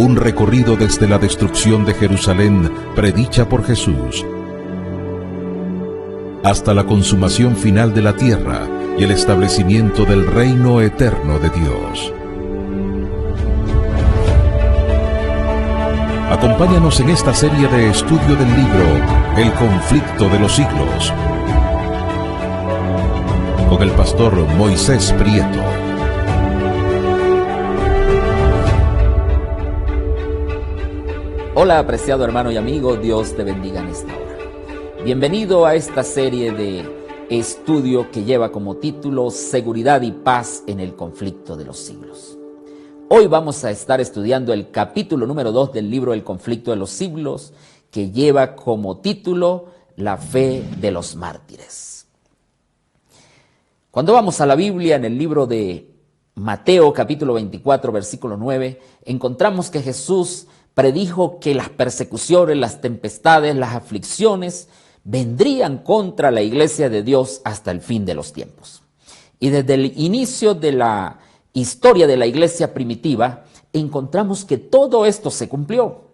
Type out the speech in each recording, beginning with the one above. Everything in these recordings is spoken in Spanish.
Un recorrido desde la destrucción de Jerusalén, predicha por Jesús, hasta la consumación final de la tierra y el establecimiento del reino eterno de Dios. Acompáñanos en esta serie de estudio del libro El conflicto de los siglos, con el pastor Moisés Prieto. Hola, apreciado hermano y amigo, Dios te bendiga en esta hora. Bienvenido a esta serie de estudio que lleva como título Seguridad y paz en el conflicto de los siglos. Hoy vamos a estar estudiando el capítulo número 2 del libro El conflicto de los siglos, que lleva como título La fe de los mártires. Cuando vamos a la Biblia, en el libro de Mateo capítulo 24, versículo 9, encontramos que Jesús predijo que las persecuciones, las tempestades, las aflicciones vendrían contra la iglesia de Dios hasta el fin de los tiempos. Y desde el inicio de la historia de la iglesia primitiva, encontramos que todo esto se cumplió.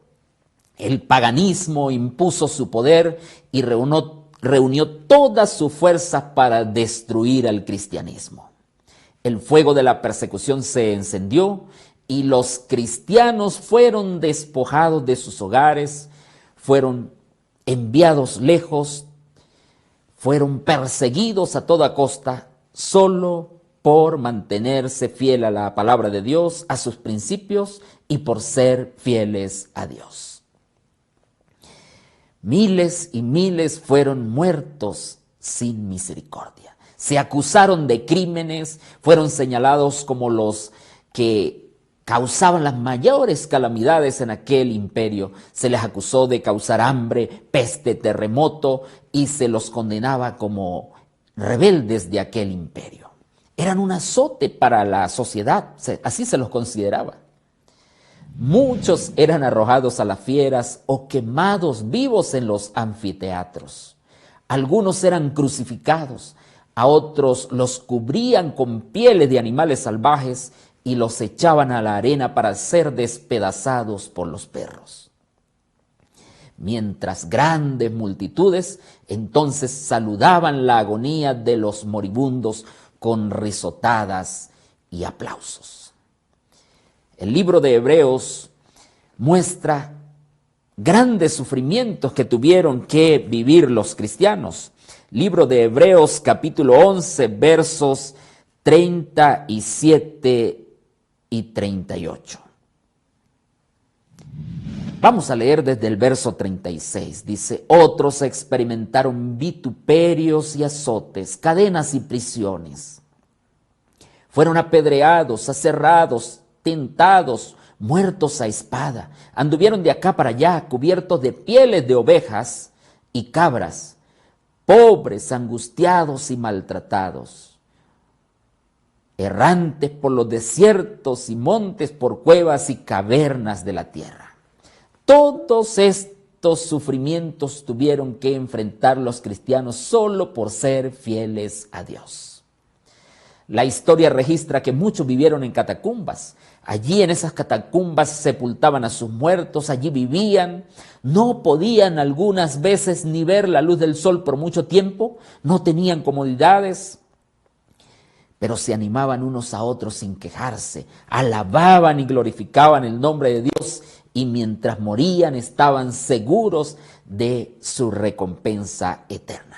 El paganismo impuso su poder y reunió toda su fuerza para destruir al cristianismo. El fuego de la persecución se encendió y los cristianos fueron despojados de sus hogares, fueron enviados lejos, fueron perseguidos a toda costa, solo por mantenerse fiel a la palabra de Dios, a sus principios y por ser fieles a Dios. Miles y miles fueron muertos sin misericordia. Se acusaron de crímenes, fueron señalados como los que causaban las mayores calamidades en aquel imperio. Se les acusó de causar hambre, peste, terremoto y se los condenaba como rebeldes de aquel imperio. Eran un azote para la sociedad, así se los consideraba. Muchos eran arrojados a las fieras o quemados vivos en los anfiteatros. Algunos eran crucificados, a otros los cubrían con pieles de animales salvajes y los echaban a la arena para ser despedazados por los perros. Mientras grandes multitudes entonces saludaban la agonía de los moribundos con risotadas y aplausos. El libro de Hebreos muestra grandes sufrimientos que tuvieron que vivir los cristianos. Libro de Hebreos capítulo 11, versos 37 y 38. Vamos a leer desde el verso 36. Dice: otros experimentaron vituperios y azotes, cadenas y prisiones. Fueron apedreados, aserrados, tentados, muertos a espada. Anduvieron de acá para allá, cubiertos de pieles de ovejas y cabras, pobres, angustiados y maltratados, errantes por los desiertos y montes, por cuevas y cavernas de la tierra. Todos estos sufrimientos tuvieron que enfrentar los cristianos solo por ser fieles a Dios. La historia registra que muchos vivieron en catacumbas. Allí en esas catacumbas sepultaban a sus muertos, allí vivían. No podían algunas veces ni ver la luz del sol por mucho tiempo, no tenían comodidades, pero se animaban unos a otros sin quejarse, alababan y glorificaban el nombre de Dios y mientras morían estaban seguros de su recompensa eterna.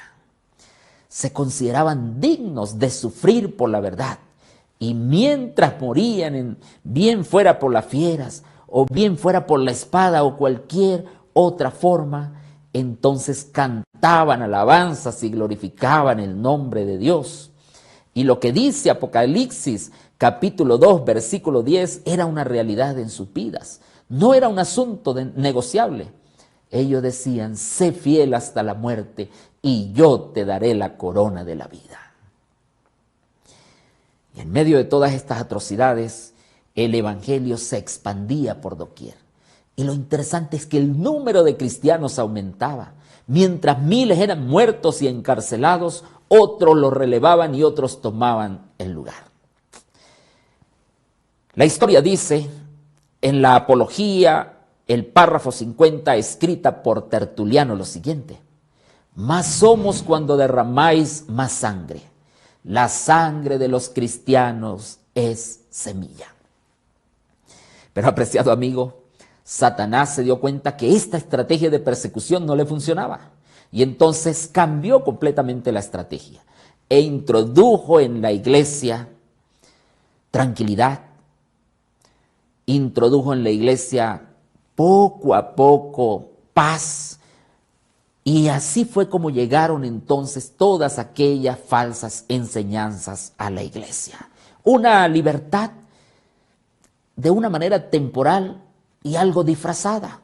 Se consideraban dignos de sufrir por la verdad y mientras morían, bien fuera por las fieras o bien fuera por la espada o cualquier otra forma, entonces cantaban alabanzas y glorificaban el nombre de Dios. Y lo que dice Apocalipsis capítulo 2 versículo 10 era una realidad en sus vidas. No era un asunto negociable. Ellos decían: sé fiel hasta la muerte y yo te daré la corona de la vida. Y en medio de todas estas atrocidades, el evangelio se expandía por doquier. Y lo interesante es que el número de cristianos aumentaba. Mientras miles eran muertos y encarcelados, otros los relevaban y otros tomaban el lugar. La historia dice en la Apología, el párrafo 50, escrita por Tertuliano, lo siguiente: más somos cuando derramáis más sangre. La sangre de los cristianos es semilla. Pero, apreciado amigo, Satanás se dio cuenta que esta estrategia de persecución no le funcionaba. Y entonces cambió completamente la estrategia e introdujo en la iglesia tranquilidad, introdujo en la iglesia poco a poco paz, y así fue como llegaron entonces todas aquellas falsas enseñanzas a la iglesia. Una libertad de una manera temporal y algo disfrazada.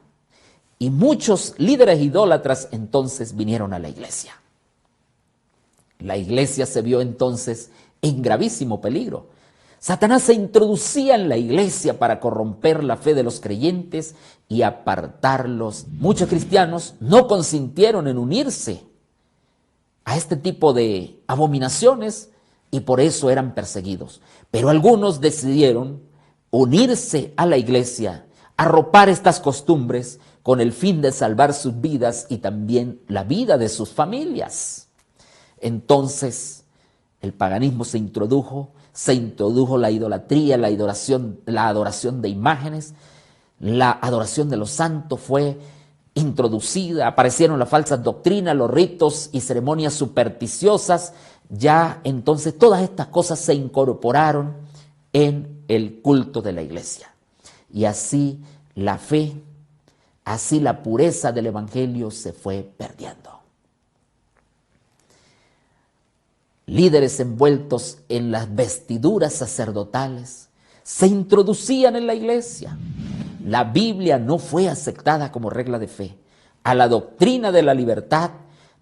Y muchos líderes idólatras entonces vinieron a la iglesia. La iglesia se vio entonces en gravísimo peligro. Satanás se introducía en la iglesia para corromper la fe de los creyentes y apartarlos. Muchos cristianos no consintieron en unirse a este tipo de abominaciones y por eso eran perseguidos. Pero algunos decidieron unirse a la iglesia, arropar estas costumbres con el fin de salvar sus vidas y también la vida de sus familias. Entonces el paganismo se introdujo la idolatría, la adoración de imágenes, la adoración de los santos fue introducida, aparecieron las falsas doctrinas, los ritos y ceremonias supersticiosas. Ya entonces todas estas cosas se incorporaron en el culto de la iglesia. Y así la fe, así la pureza del evangelio se fue perdiendo. Líderes envueltos en las vestiduras sacerdotales se introducían en la iglesia. La Biblia no fue aceptada como regla de fe. A la doctrina de la libertad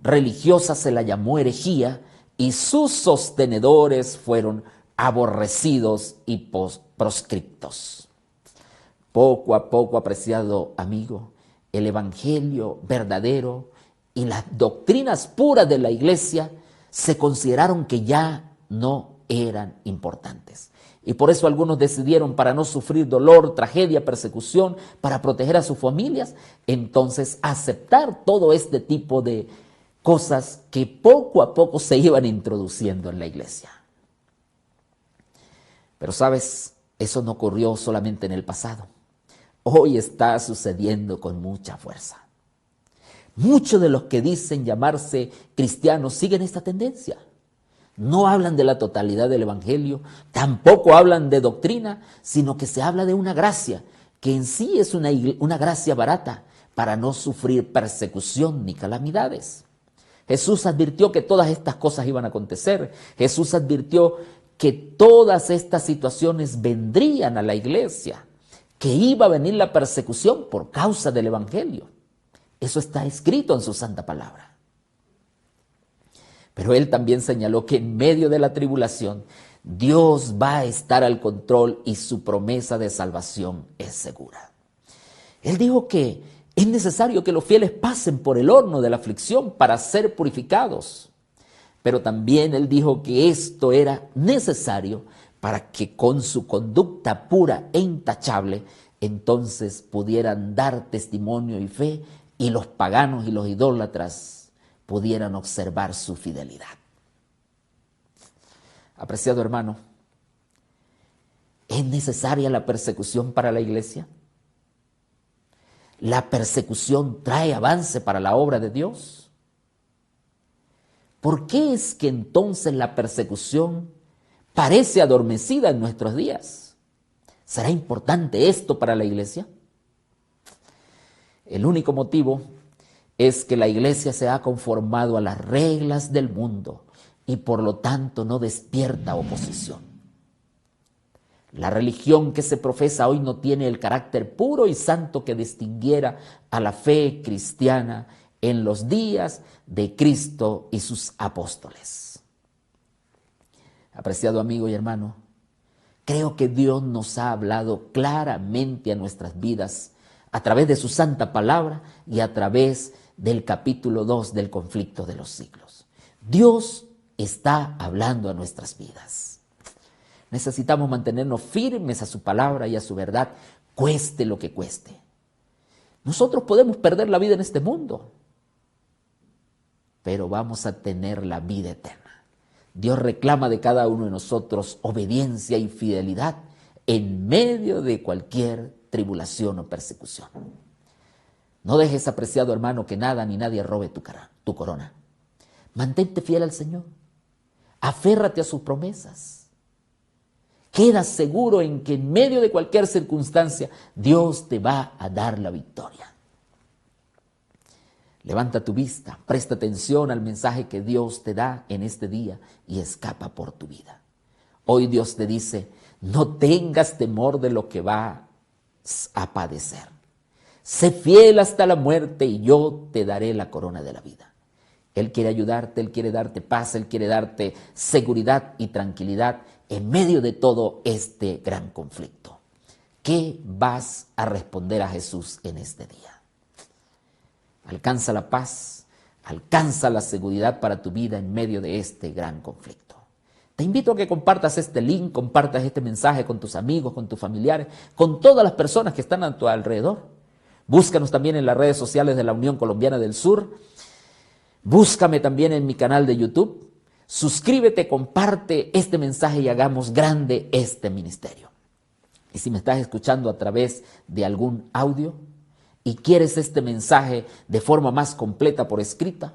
religiosa se la llamó herejía y sus sostenedores fueron aborrecidos y proscriptos. Poco a poco, apreciado amigo, el evangelio verdadero y las doctrinas puras de la iglesia se consideraron que ya no eran importantes. Y por eso algunos decidieron, para no sufrir dolor, tragedia, persecución, para proteger a sus familias, entonces aceptar todo este tipo de cosas que poco a poco se iban introduciendo en la iglesia. Pero sabes, eso no ocurrió solamente en el pasado. Hoy está sucediendo con mucha fuerza. Muchos de los que dicen llamarse cristianos siguen esta tendencia. No hablan de la totalidad del evangelio, tampoco hablan de doctrina, sino que se habla de una gracia, que en sí es una gracia barata para no sufrir persecución ni calamidades. Jesús advirtió que todas estas cosas iban a acontecer. Jesús advirtió que todas estas situaciones vendrían a la iglesia, que iba a venir la persecución por causa del evangelio. Eso está escrito en su santa palabra. Pero él también señaló que en medio de la tribulación Dios va a estar al control y su promesa de salvación es segura. Él dijo que es necesario que los fieles pasen por el horno de la aflicción para ser purificados. Pero también él dijo que esto era necesario para que con su conducta pura e intachable entonces pudieran dar testimonio y fe y los paganos y los idólatras pudieran observar su fidelidad. Apreciado hermano, ¿es necesaria la persecución para la iglesia? ¿La persecución trae avance para la obra de Dios? ¿Por qué es que entonces la persecución parece adormecida en nuestros días? ¿Será importante esto para la iglesia? El único motivo es que la iglesia se ha conformado a las reglas del mundo y por lo tanto no despierta oposición. La religión que se profesa hoy no tiene el carácter puro y santo que distinguiera a la fe cristiana en los días de Cristo y sus apóstoles. Apreciado amigo y hermano, creo que Dios nos ha hablado claramente a nuestras vidas a través de su santa palabra y a través del capítulo 2 del conflicto de los siglos. Dios está hablando a nuestras vidas. Necesitamos mantenernos firmes a su palabra y a su verdad, cueste lo que cueste. Nosotros podemos perder la vida en este mundo, pero vamos a tener la vida eterna. Dios reclama de cada uno de nosotros obediencia y fidelidad en medio de cualquier tribulación o persecución. No dejes, apreciado hermano, que nada ni nadie robe tu corona. Mantente fiel al Señor. Aférrate a sus promesas. Queda seguro en que en medio de cualquier circunstancia Dios te va a dar la victoria. Levanta tu vista, presta atención al mensaje que Dios te da en este día y escapa por tu vida. Hoy Dios te dice, no tengas temor de lo que vas a padecer. Sé fiel hasta la muerte y yo te daré la corona de la vida. Él quiere ayudarte, Él quiere darte paz, Él quiere darte seguridad y tranquilidad en medio de todo este gran conflicto. ¿Qué vas a responder a Jesús en este día? Alcanza la paz, alcanza la seguridad para tu vida en medio de este gran conflicto. Te invito a que compartas este link, compartas este mensaje con tus amigos, con tus familiares, con todas las personas que están a tu alrededor. Búscanos también en las redes sociales de la Unión Colombiana del Sur. Búscame también en mi canal de YouTube. Suscríbete, comparte este mensaje y hagamos grande este ministerio. Y si me estás escuchando a través de algún audio y quieres este mensaje de forma más completa por escrita,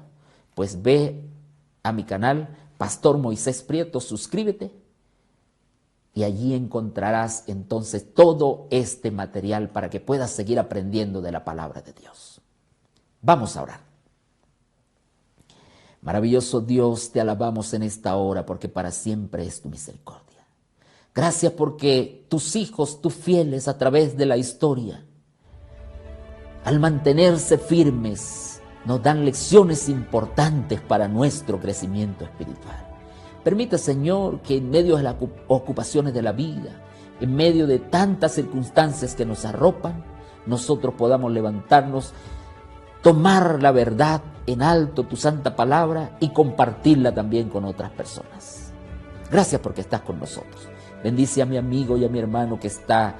pues ve a mi canal Pastor Moisés Prieto, suscríbete y allí encontrarás entonces todo este material para que puedas seguir aprendiendo de la palabra de Dios. Vamos a orar. Maravilloso Dios, te alabamos en esta hora porque para siempre es tu misericordia. Gracias porque tus hijos, tus fieles a través de la historia, al mantenerse firmes, nos dan lecciones importantes para nuestro crecimiento espiritual. Permite, Señor, que en medio de las ocupaciones de la vida, en medio de tantas circunstancias que nos arropan, nosotros podamos levantarnos, tomar la verdad en alto, tu santa palabra, y compartirla también con otras personas. Gracias porque estás con nosotros. Bendice a mi amigo y a mi hermano que está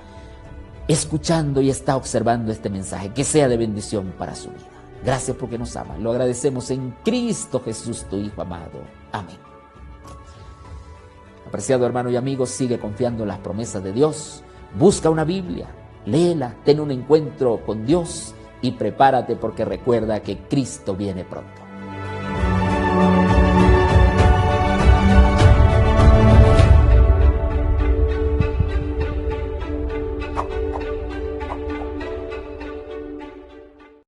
escuchando y está observando este mensaje, que sea de bendición para su vida. Gracias porque nos amas. Lo agradecemos en Cristo Jesús, tu Hijo amado. Amén. Apreciado hermano y amigo, sigue confiando en las promesas de Dios. Busca una Biblia, léela, ten un encuentro con Dios y prepárate porque recuerda que Cristo viene pronto.